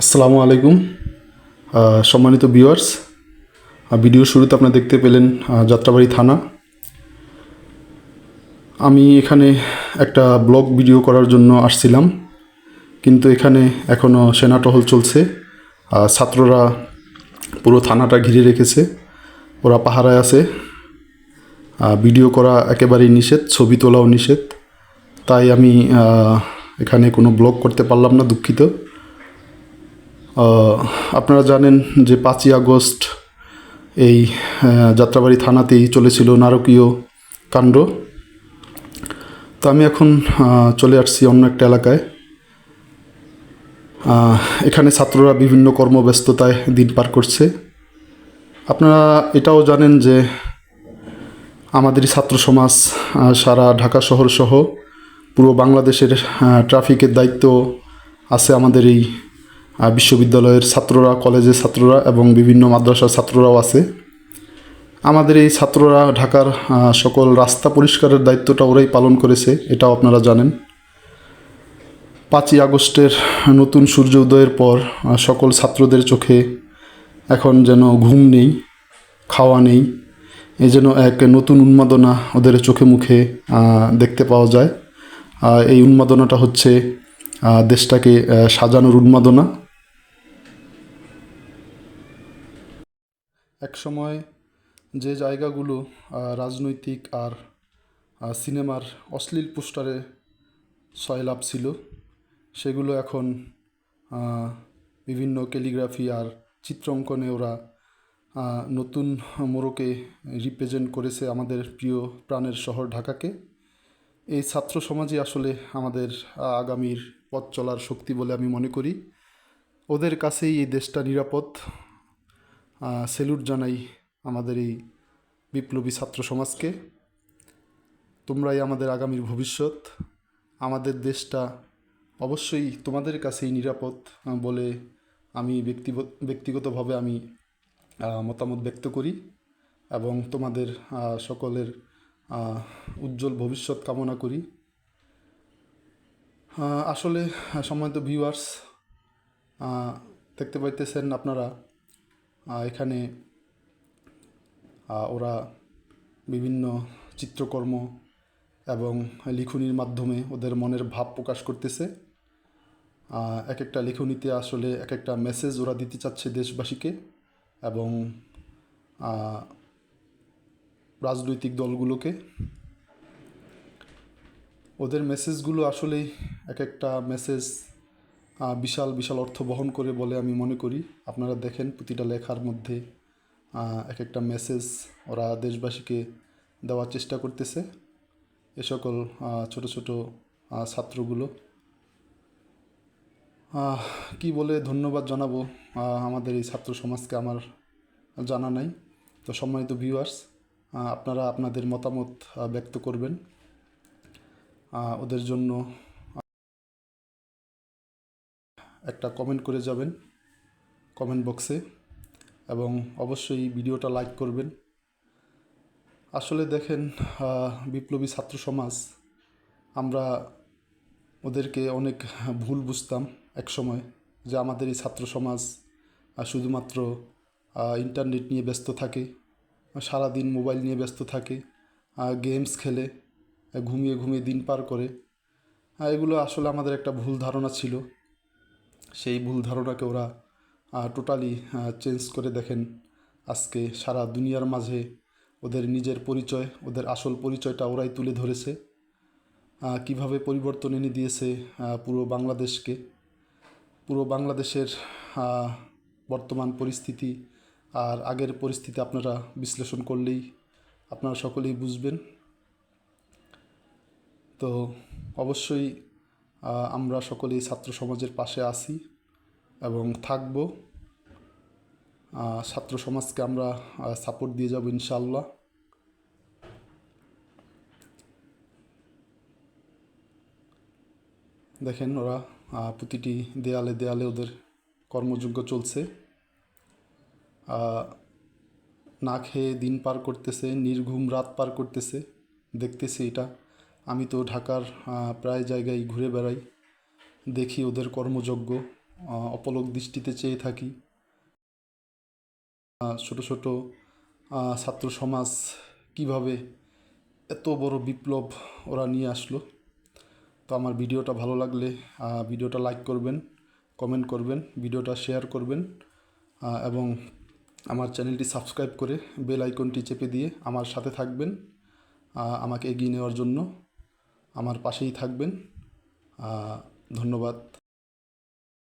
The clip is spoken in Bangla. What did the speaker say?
আসসালামু আলাইকুম। সম্মানিত ভিউয়ার্স, ভিডিওর শুরুতে আপনারা দেখতে পেলেন যাত্রাবাড়ি থানা। আমি এখানে একটা ব্লগ ভিডিও করার জন্য আসছিলাম, কিন্তু এখানে এখনও সেনা টহল চলছে। ছাত্ররা পুরো থানাটা ঘিরে রেখেছে, ওরা পাহারায় আছে। ভিডিও করা একেবারেই নিষেধ, ছবি তোলাও নিষেধ। তাই আমি এখানে কোনো ব্লগ করতে পারলাম না, দুঃখিত। আপনারা জানেন যে 5ই আগস্ট এই যাত্রাবাড়ি থানাতেই চলেছিল নারকীয় কাণ্ড। তো আমি এখন চলে আসছি অন্য একটা এলাকায়। এখানে ছাত্ররা বিভিন্ন কর্মব্যস্ততায় দিন পার করছে। আপনারা এটাও জানেন যে আমাদের ছাত্র সমাজ সারা ঢাকা শহর সহ পুরো বাংলাদেশের ট্রাফিকের দায়িত্ব আছে আমাদের এই বিশ্ববিদ্যালয়ের ছাত্ররা, কলেজের ছাত্ররা এবং বিভিন্ন মাদ্রাসার ছাত্ররাও আছে। আমাদের এই ছাত্ররা ঢাকার সকল রাস্তা পরিষ্কারের দায়িত্বটা ওরাই পালন করেছে, এটাও আপনারা জানেন। 5ই আগস্টের নতুন সূর্য উদয়ের পর সকল ছাত্রদের চোখে এখন যেন ঘুম নেই, খাওয়া নেই। এই যেন এক নতুন উন্মাদনা ওদের চোখে মুখে দেখতে পাওয়া যায়। এই উন্মাদনাটা হচ্ছে দেশটাকে সাজানোর উন্মাদনা। এক সময় যে জায়গাগুলো রাজনৈতিক আর সিনেমার অশ্লীল পোস্টারে সয়লাভ ছিল, সেগুলো এখন বিভিন্ন ক্যালিগ্রাফি আর চিত্র অঙ্কনে ওরা নতুন মোড়কে রিপ্রেজেন্ট করেছে আমাদের প্রিয় প্রাণের শহর ঢাকাকে। এই ছাত্র সমাজই আসলে আমাদের আগামীর পথ চলার শক্তি বলে আমি মনে করি। ওদের কাছেই এই দেশটা নিরাপদ। স্যালুট জানাই আমাদের এই বিপ্লবী ছাত্র সমাজকে। তোমরাই আমাদের আগামীর ভবিষ্যৎ। আমাদের দেশটা অবশ্যই তোমাদের কাছেই নিরাপদ বলে আমি ব্যক্তিগতভাবে আমি মতামত ব্যক্ত করি এবং তোমাদের সকলের উজ্জ্বল ভবিষ্যৎ কামনা করি। আসলে সম্মানিত ভিউয়ার্স, দেখতে পাইতেছেন আপনারা এখানে ওরা বিভিন্ন চিত্রকর্ম এবং লিখনির মাধ্যমে ওদের মনের ভাব প্রকাশ করতেছে। এক একটা লেখনীতে আসলে এক একটা মেসেজ ওরা দিতে চাচ্ছে দেশবাসীকে এবং রাজনৈতিক দলগুলোকে। ওদের মেসেজগুলো আসলেই এক একটা মেসেজ বিশাল বিশাল অর্থ বহন করে বলে আমি মনে করি। আপনারা দেখেন প্রতিটা লেখার মধ্যে এক একটা মেসেজ ওরা দেশবাসীকে দেওয়ার চেষ্টা করতেছে। এ সকল ছোট ছোট ছাত্রগুলো কি বলে ধন্যবাদ জানাবো আমাদের এই ছাত্র সমাজকে আমার জানা নাই। তো সম্মানিত ভিউয়ার্স, আপনারা আপনাদের মতামত ব্যক্ত করবেন ওদের জন্য। একটা কমেন্ট করে যাবেন কমেন্ট বক্সে এবং অবশ্যই ভিডিওটা লাইক করবেন। আসলে দেখেন, বিপ্লবী ছাত্র সমাজ আমরা ওদেরকে অনেক ভুল বুঝতাম এক সময়, যে আমাদের এই ছাত্র সমাজ শুধুমাত্র ইন্টারনেট নিয়ে ব্যস্ত থাকে, সারাদিন মোবাইল নিয়ে ব্যস্ত থাকে, গেমস খেলে, ঘুমিয়ে ঘুমিয়ে দিন পার করে। এগুলো আসলে আমাদের একটা ভুল ধারণা ছিল। সেই ভুল ধারণাকে ওরা টোটালি চেঞ্জ করে দেখেন আজকে সারা দুনিয়ার মাঝে ওদের নিজের পরিচয়, ওদের আসল পরিচয়টা ওরাই তুলে ধরেছে। কিভাবে পরিবর্তন এনে দিয়েছে পুরো বাংলাদেশকে। পুরো বাংলাদেশের বর্তমান পরিস্থিতি আর আগের পরিস্থিতি আপনারা বিশ্লেষণ করলেই আপনারা সকলেই বুঝবেন। তো অবশ্যই আমরা সকলেই ছাত্র সমাজের পাশে আছি এবং থাকব। ছাত্র সমাজকে আমরা সাপোর্ট দিয়ে যাব ইনশাআল্লাহ। দেখেন ওরা প্রতিটি দেয়ালে দেয়ালে ওদের কর্মযজ্ঞ চলছে। না খেয়ে দিন পার করতেছে, নির্ঘুম রাত পার করতেছে, দেখতেছি এটা। আমি তো ঢাকার প্রায় জায়গায় ঘুরে বেড়াই, দেখি ওদের কর্মযজ্ঞ, অপলক দৃষ্টিতে চেয়ে থাকি। ছোট ছোট ছাত্র সমাজ কিভাবে এত বড় বিপ্লব ওরা নিয়ে আসলো। তো আমার ভিডিওটা ভালো লাগলে ভিডিওটা লাইক করবেন, কমেন্ট করবেন, ভিডিওটা শেয়ার করবেন এবং আমার চ্যানেলটি সাবস্ক্রাইব করে বেল আইকনটি চেপে দিয়ে আমার সাথে থাকবেন। আমাকে এগিয়ে নেওয়ার জন্য আমার পাশেই থাকবেন। ধন্যবাদ।